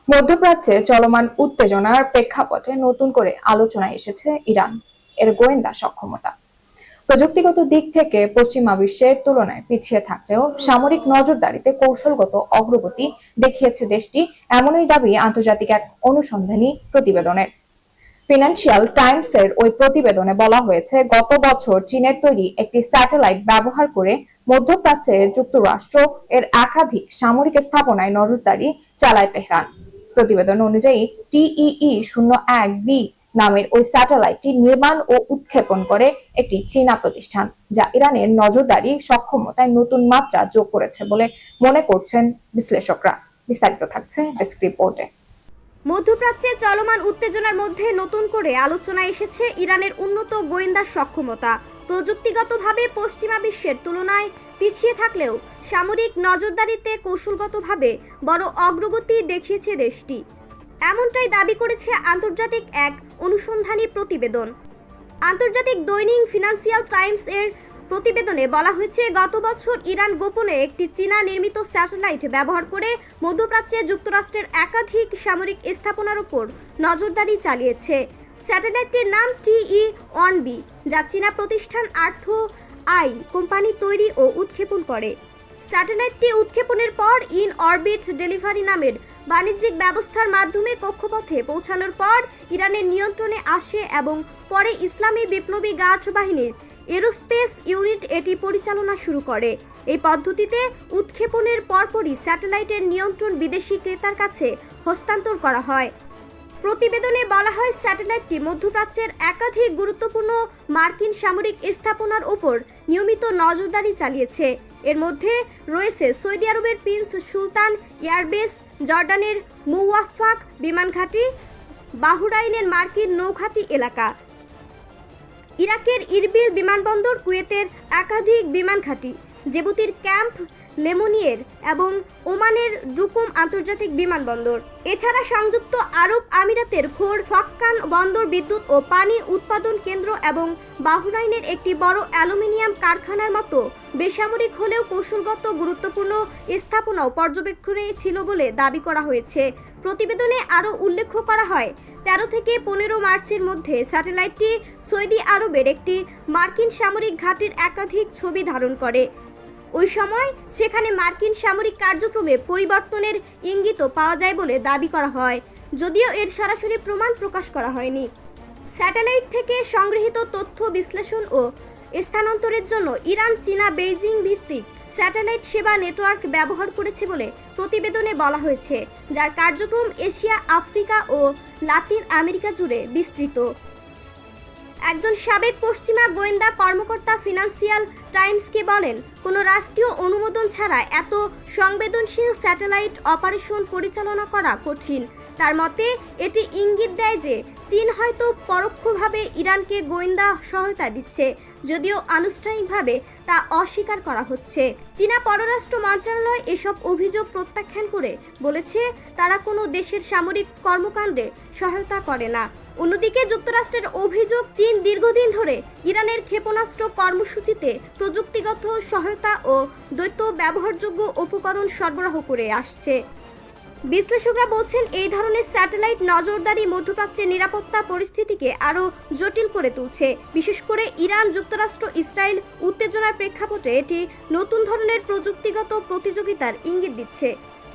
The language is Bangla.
মধ্যপ্রাচ্যে চলমান উত্তেজনার প্রেক্ষাপটে নতুন করে আলোচনায় এসেছে ইরান এর গোয়েন্দা সক্ষমতা। প্রযুক্তিগত দিক থেকে পশ্চিমা বিশ্বের তুলনায় পিছিয়ে থাকলেও সামরিক নজরদারিতে কৌশলগত অগ্রগতি দেখিয়েছে দেশটি, এমনই দাবি আন্তর্জাতিক এক অনুসন্ধানী প্রতিবেদনের। ফিনান্সিয়াল টাইমসের ওই প্রতিবেদনে বলা হয়েছে, গত বছর চীনের তৈরি একটি স্যাটেলাইট ব্যবহার করে মধ্যপ্রাচ্যে যুক্তরাষ্ট্র এর একাধিক সামরিক স্থাপনায় নজরদারি চালায় তেহরান। প্রতিবেদন অনুযায়ী TEE-01B নামের ওই স্যাটেলাইটটি নির্মাণ ও উৎক্ষেপণ করে একটি চীনা প্রতিষ্ঠান, যা ইরানের নজরদারি সক্ষমতায় নতুন মাত্রা যোগ করেছে বলে মনে করছেন বিশ্লেষকরা। বিস্তারিত থাকছে ডেস্ক রিপোর্টে। মধ্যপ্রাচ্যে চলমান উত্তেজনার মধ্যে নতুন করে আলোচনায় এসেছে ইরানের উন্নত গোয়েন্দা সক্ষমতা। প্রযুক্তিগতভাবে পশ্চিমা বিশ্বের তুলনায় পিছিয়ে থাকলেও সামরিক নজরদারিতে কৌশলগতভাবে বড় অগ্রগতি দেখিয়েছে দেশটি, এমনটাই দাবি করেছে আন্তর্জাতিক এক অনুসন্ধানী প্রতিবেদন। আন্তর্জাতিক দৈনিক ফিনান্সিয়াল টাইমস এর প্রতিবেদনে বলা হয়েছে, গত বছর ইরান গোপনে একটি চীনা নির্মিত স্যাটেলাইট ব্যবহার করে মধ্যপ্রাচ্যে যুক্তরাষ্ট্রের একাধিক সামরিক স্থাপনার উপর নজরদারি চালিয়েছে। স্যাটেলাইটটির নাম TE-1B, যা চীনা প্রতিষ্ঠান আর্থ আই কোম্পানি তৈরি ও উৎক্ষেপণ করে। স্যাটেলাইটটি উৎক্ষেপণের পর ইন অরবিট ডেলিভারি নামের বাণিজ্যিক ব্যবস্থার মাধ্যমে কক্ষপথে পৌঁছানোর পর ইরানের নিয়ন্ত্রণে আসে এবং পরে ইসলামী বিপ্লবী গার্ড বাহিনীর এরোস্পেস ইউনিট এটি পরিচালনা শুরু করে। এই পদ্ধতিতে উৎক্ষেপণের পরপরই স্যাটেলাইটের নিয়ন্ত্রণ বিদেশি ক্রেতার কাছে হস্তান্তর করা হয়। প্রতিবেদনে বলা হয়, স্যাটেলাইটটি মধ্যপ্রাচ্যের একাধিক গুরুত্বপূর্ণ মার্কিন সামরিক স্থাপনার উপর নিয়মিত নজরদারি চালিয়েছে। এর মধ্যে রয়েছে সৌদি আরবের প্রিন্স সুলতান এয়ারবেস, জর্ডানের মুওয়াফাক বিমান ঘাঁটি, বাহরাইনের মার্কিন নৌঘাঁটি এলাকা, ইরাকের ইরবিল বিমানবন্দর, কুয়েতের একাধিক বিমান ঘাঁটি, জিবুতির ক্যাম্প লেমনিয়ের এবং ওমানের ডুকুম আন্তর্জাতিক বিমানবন্দর। এছাড়া সংযুক্ত আরব আমিরাতের খোর ফাক্কান বন্দর বিদ্যুৎ ও পানি উৎপাদন কেন্দ্র এবং বাহরাইনের একটি বড় অ্যালুমিনিয়াম কারখানার মতো বেসামরিক হলেও কৌশলগত গুরুত্বপূর্ণ স্থাপনাও পর্যবেক্ষণে ছিল বলে দাবি করা হয়েছে। প্রতিবেদনে আরও উল্লেখ করা হয়, 13 থেকে 15 মার্চের মধ্যে স্যাটেলাইটটি সৌদি আরবের একটি মার্কিন সামরিক ঘাঁটির একাধিক ছবি ধারণ করে। ওই সময় সেখানে মার্কিন সামরিক কার্যক্রমে পরিবর্তনের ইঙ্গিতও পাওয়া যায় বলে দাবি করা হয়, যদিও এর সরাসরি প্রমাণ প্রকাশ করা হয়নি। স্যাটেলাইট থেকে সংগৃহীত তথ্য বিশ্লেষণ ও স্থানান্তরের জন্য ইরান চীনা বেইজিং ভিত্তিক স্যাটেলাইট সেবা নেটওয়ার্ক ব্যবহার করেছে বলে প্রতিবেদনে বলা হয়েছে, যার কার্যক্রম এশিয়া, আফ্রিকা ও লাতিন আমেরিকা জুড়ে বিস্তৃত। একজন সাবেক পশ্চিমা গোয়েন্দা কর্মকর্তা ফিনান্সিয়াল টাইমসকে বলেন, কোনো রাষ্ট্রীয় অনুমোদন ছাড়া এত সংবেদনশীল স্যাটেলাইট অপারেশন পরিচালনা করা কঠিন। তার মতে, এটি ইঙ্গিত দেয় যে চীন হয়তো পরোক্ষভাবে ইরানকে গোয়েন্দা সহায়তা দিচ্ছে, যদিও আনুষ্ঠানিকভাবে তা অস্বীকার করা হচ্ছে। চীনা পররাষ্ট্র মন্ত্রণালয় এসব অভিযোগ প্রত্যাখ্যান করে বলেছে, তারা কোনো দেশের সামরিক কর্মকাণ্ডে সহায়তা করে না। অন্যদিকে যুক্তরাষ্ট্রের অভিযোগ, চীন দীর্ঘদিন ধরে ইরানের ক্ষেপণাস্ত্র কর্মসূচিতে প্রযুক্তিগত সহায়তা ও দ্বৈত ব্যবহারযোগ্য উপকরণ সরবরাহ করে আসছে। বিশ্লেষকরা বলছেন, এই ধরনের স্যাটেলাইট নজরদারি মধ্যপ্রাচ্যের নিরাপত্তা পরিস্থিতিকে আরও জটিল করে তুলছে। বিশেষ করে ইরান যুক্তরাষ্ট্র ইসরায়েল উত্তেজনার প্রেক্ষাপটে এটি নতুন ধরনের প্রযুক্তিগত প্রতিযোগিতার ইঙ্গিত দিচ্ছে।